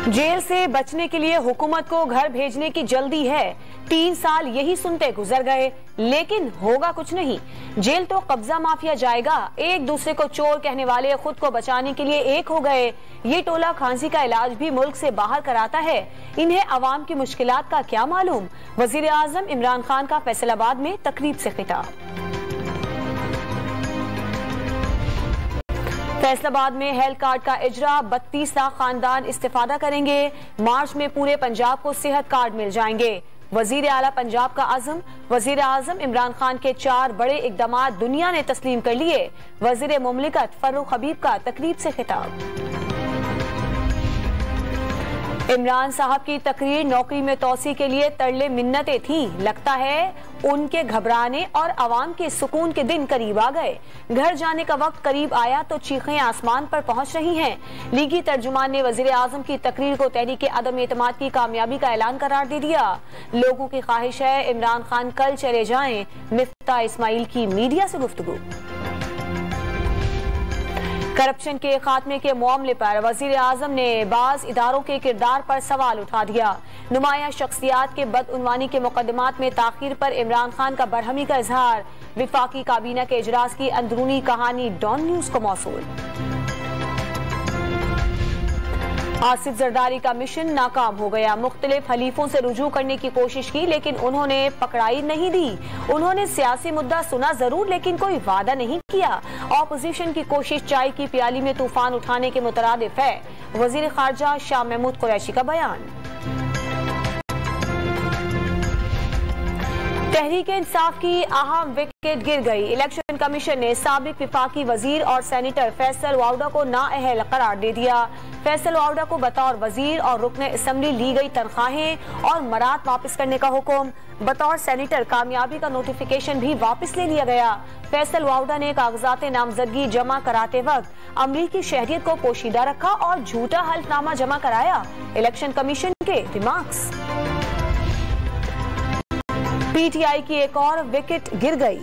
Jail से बचने के लिए हुकूमत को घर भेजने की जल्दी है। 3 साल यही सुनते गुजर गए, लेकिन होगा कुछ नहीं। जेल तो कब्जा माफिया जाएगा। एक दूसरे को चोर कहने वाले खुद को बचाने के लिए एक हो गए। ये टोला खांसी का इलाज भी मुल्क से बाहर कराता है। इन्हें अवाम की मुश्किलात का क्या मालूम। वजीर आजम इमरान खान का फैसलाबाद में तकरीब से खिताब। फैसलाबाद में हेल्थ कार्ड का इजरा, 32 लाख खानदान इस्तेफादा करेंगे। मार्च में पूरे पंजाब को सेहत कार्ड मिल जाएंगे। वजीर आला पंजाब का आज़म। वजीर आजम इमरान खान के 4 बड़े इकदाम दुनिया ने तस्लीम कर लिए। वजीर मुमलिकत फर्रुख हबीब का तकरीब से खिताब। इमरान साहब की तकरीर नौकरी में तोसी के लिए तरले मिन्नतें थीं। लगता है उनके घबराने और अवाम के सुकून के दिन करीब आ गए। घर जाने का वक्त करीब आया तो चीखें आसमान पर पहुंच रही हैं। लीगी तर्जुमान ने वजीर आजम की तकरीर को तहरीक अदम एतमाद की कामयाबी का ऐलान करार दे दिया। लोगों की ख्वाहिश है इमरान खान कल चले जाएं। मिफ्ता इस्माइल की मीडिया से गुफ्तगू। करप्शन के खात्मे के मामले पर वजीर आजम ने बाज इदारों के किरदार पर सवाल उठा दिया। नुमाया शख्सियात के बदउनवानी के मुकदमात में ताखीर पर इमरान खान का बरहमी का इजहार। विफाकी काबीना के इजलास की अंदरूनी कहानी डॉन न्यूज को मौसूल। आसिफ जरदारी का मिशन नाकाम हो गया। मुख्तलिफ हलीफों से रुजू करने की कोशिश की, लेकिन उन्होंने पकड़ाई नहीं दी। उन्होंने सियासी मुद्दा सुना जरूर, लेकिन कोई वादा नहीं किया। ऑपोजिशन की कोशिश चाय की प्याली में तूफान उठाने के मुतरादिफ है। वजीर खारजा शाह महमूद कुरैशी का बयान। तहरीक इंसाफ की अहम विकेट गिर गई। इलेक्शन कमीशन ने साबिक विफाकी वजीर और सेनेटर फैसल वाउडा को नाअहल करार दे दिया। फैसल वाउडा को बतौर वजीर और रुकन असम्बली ली गई तनख्वाहें और मरात वापस करने का हुक्म। बतौर सेनेटर कामयाबी का नोटिफिकेशन भी वापस ले लिया गया। फैसल वाउडा ने कागजात नामजदगी जमा कराते वक्त अमरीकी शहरियत को पोशीदा रखा और झूठा हल्फनामा जमा कराया। इलेक्शन कमीशन के रिमार्क्स। पीटीआई की एक और विकेट गिर गई।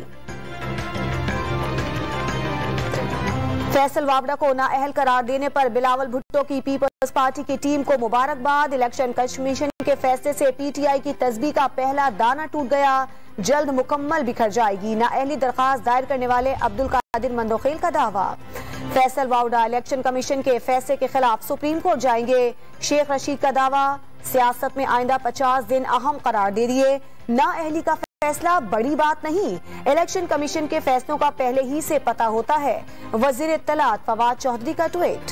फैसल वावडा को नाअहल करार देने पर बिलावल भुट्टो की पीपल्स पार्टी की टीम को मुबारकबाद। इलेक्शन कमीशन के फैसले से पीटीआई की तस्बीह का पहला दाना टूट गया। जल्द मुकम्मल बिखर जाएगी। नाअहली दरखास्त दायर करने वाले अब्दुल कादिर मंदोखेल का दावा। फैसल वावडा इलेक्शन कमीशन के फैसले के खिलाफ सुप्रीम कोर्ट जाएंगे। शेख रशीद का दावा। सियासत में आइंदा 50 दिन अहम करार दे दिए। नाअहली का फैसला बड़ी बात नहीं। इलेक्शन कमीशन के फैसलों का पहले ही से पता होता है। वजीर इत्तलात फवाद चौधरी का ट्वीट।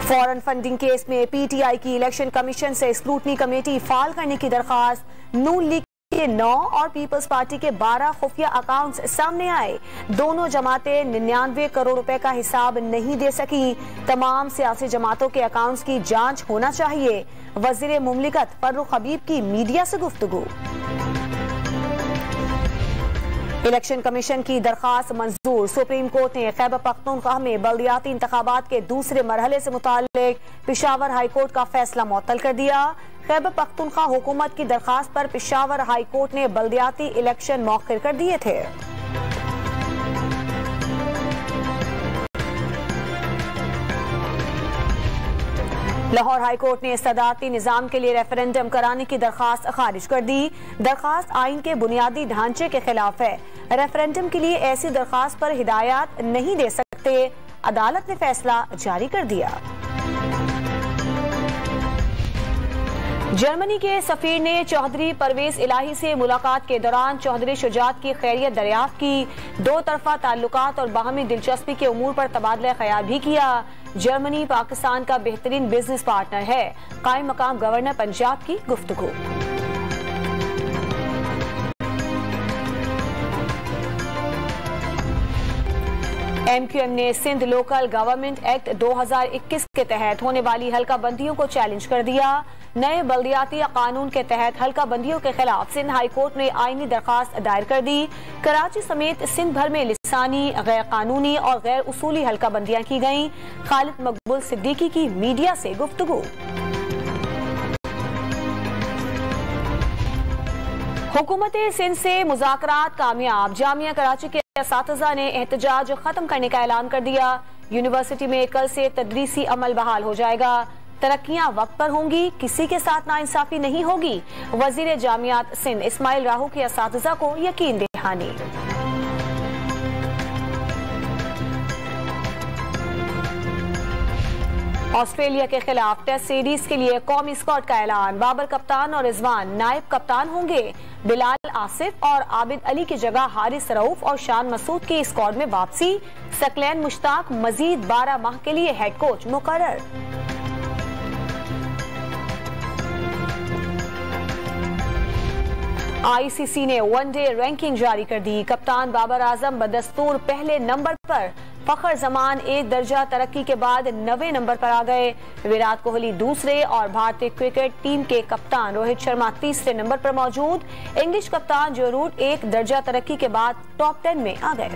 फॉरेन फंडिंग केस में पीटीआई की इलेक्शन कमीशन से स्क्रूटनी कमेटी फाल करने की दरखास्त। नून लीग के 9 और पीपल्स पार्टी के 12 खुफिया अकाउंट्स सामने आए। दोनों जमातें 99 करोड़ रुपए का हिसाब नहीं दे सकी। तमाम सियासी जमातों के अकाउंट्स की जांच होना चाहिए। वजीर मुमलिकत फर्रुख हबीब की मीडिया से गुफ्तगू। इलेक्शन कमीशन की दरखास्त मंजूर। सुप्रीम कोर्ट ने खैबर पख्तूनख्वा में बल्दियाती इंतखाबात के दूसरे मरहले से मुताल्लिक पेशावर हाई कोर्ट का फैसला मुअत्तल कर दिया। खैबर पख्तूनख्वा हुकूमत की दरखास्त पर पेशावर हाई कोर्ट ने बल्दियाती इलेक्शन मौखिर कर दिए थे। लाहौर हाई कोर्ट ने सदारती निजाम के लिए रेफरेंडम कराने की दरखास्त खारिज कर दी। दरखास्त आइन के बुनियादी ढांचे के खिलाफ है। रेफरेंडम के लिए ऐसी दरखास्त पर हिदायत नहीं दे सकते। अदालत ने फैसला जारी कर दिया। जर्मनी के सफीर ने चौधरी परवेज इलाही से मुलाकात के दौरान चौधरी शुजात की खैरियत दरियाफ्त की। 2 तरफा ताल्लुकात और बाहमी दिलचस्पी के उमूर पर तबादला ख्याल भी किया। जर्मनी पाकिस्तान का बेहतरीन बिजनेस पार्टनर है। कायम मकाम गवर्नर पंजाब की गुफ्तगू। एमक्यूएम ने सिंध लोकल गवर्नमेंट एक्ट 2021 के तहत होने वाली हल्का बंदियों को चैलेंज कर दिया। नए बल्दियाती कानून के तहत हल्का बंदियों के खिलाफ सिंध हाई कोर्ट ने आईनी दरखास्त दायर कर दी। कराची समेत सिंध भर में लिसानी, गैर कानूनी और गैर उसूली हल्का बंदियां की गयी। खालिद मकबूल सिद्दीकी की मीडिया से गुफ्तगू। हुकूमत सिंध से मुज़ाकरात कामयाब। जामिया कराची के असातिज़ा ने एहतजाज खत्म करने का ऐलान कर दिया। यूनिवर्सिटी में कल से तदरीसी अमल बहाल हो जाएगा। तरक्कियां वक्त पर होंगी, किसी के साथ नाइंसाफी नहीं होगी। वजीर जामियात सिंध इस्माइल राहू के असातिज़ा को यकीन दहानी। ऑस्ट्रेलिया के खिलाफ टेस्ट सीरीज के लिए कौमी स्क्वाड का ऐलान। बाबर कप्तान और रिजवान नायब कप्तान होंगे। बिलाल आसिफ और आबिद अली की जगह हारिस रऊफ और शान मसूद की स्क्वाड में वापसी। सकलैन मुश्ताक मजीद 12 माह के लिए हेड कोच मुकर्रर। आईसीसी ने वनडे रैंकिंग जारी कर दी। कप्तान बाबर आजम बदस्तूर पहले नंबर पर, फखर जमान एक दर्जा तरक्की के बाद 9वें नंबर पर आ गए। विराट कोहली दूसरे और भारतीय क्रिकेट टीम के कप्तान रोहित शर्मा तीसरे नंबर पर मौजूद। इंग्लिश कप्तान जो रूट एक दर्जा तरक्की के बाद टॉप 10 में आ गए।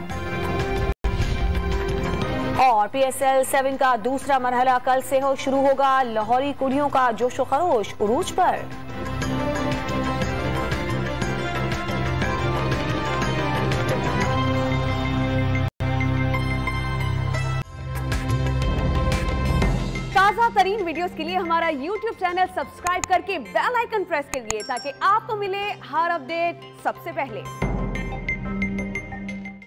और PSL 7 का दूसरा मरहला कल से शुरू होगा। लाहौरी कुड़ियों का जोशो खरोश उरूज पर। ताज़ा तरीन वीडियोस के लिए हमारा YouTube चैनल सब्सक्राइब करके बेल आइकन प्रेस करिए ताकि आपको मिले हर अपडेट सबसे पहले।